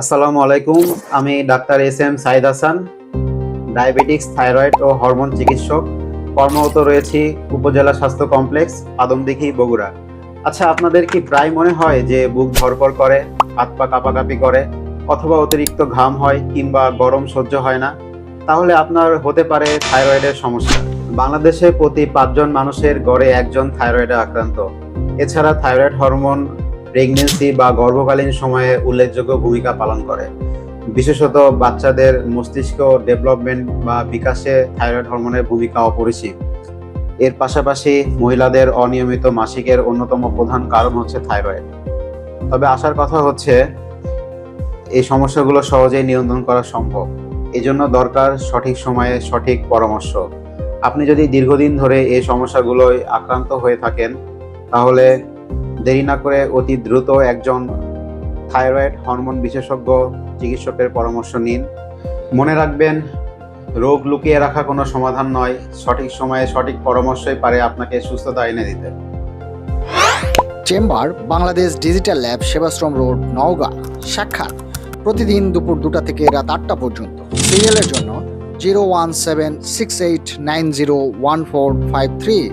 আসসালামু আলাইকুম। আমি doctor S M Sayeed Hasan, diabetics, thyroid ও হরমোন চিকিৎসক। কর্মরত রয়েছি উপজেলা স্বাস্থ্য কমপ্লেক্স, আদমদীঘি, বগুড়া। আচ্ছা, আপনাদের কি প্রায় মনে হয় যে বুক ধড়ফড় করে, হাত পা কাঁপাকাঁপি করে, অথবা অতিরিক্ত ঘাম হয় কিংবা গরম সহ্য হয় না? তাহলে আপনার হতে পারে থাইরয়েডের সমস্যা। বাংলাদেশে প্রতি 5 জন মানুষের গড়ে একজন থাইরয়েডে আক্রান্ত। এছাড়া থাইরয়েড হরমোন প্রেগন্যান্সি বা গর্ভকালীন সময়ে উল্লেখযোগ্য ভূমিকা পালন করে। বিশেষত বাচ্চাদের মস্তিষ্ক ডেভেলপমেন্ট বা বিকাশে থাইরয়েড হরমোনের ভূমিকা অপরিসীম। এর পাশাপাশি মহিলাদের অনিয়মিত মাসিকের অন্যতম প্রধান কারণ হচ্ছে থাইরয়েড। তবে আসার কথা হচ্ছে এই সমস্যাগুলো সহজেই নিয়ন্ত্রণ করা সম্ভব। এজন্য দরকার সঠিক সময়ে সঠিক পরামর্শ। আপনি যদি দীর্ঘদিন ধরে এই সমস্যাগুলোয় আক্রান্ত হয়ে থাকেন, তাহলে দেরি না করে অতি দ্রুত একজন থাইরয়েড হরমোন বিশেষজ্ঞ চিকিৎসকের পরামর্শ নিন। মনে রাখবেন, রোগ লুকিয়ে রাখা কোনো সমাধান নয়। সঠিক সময়ে সঠিক পরামর্শই পারে আপনাকে সুস্থতা এনে দিতে। Chamber Bangladesh digital lab, Sevashram road, Naogaon. সাক্ষাৎ প্রতিদিন দুপুর 2টা থেকে রাত 8টা পর্যন্ত। সিরিয়ালের জন্য 01768901453।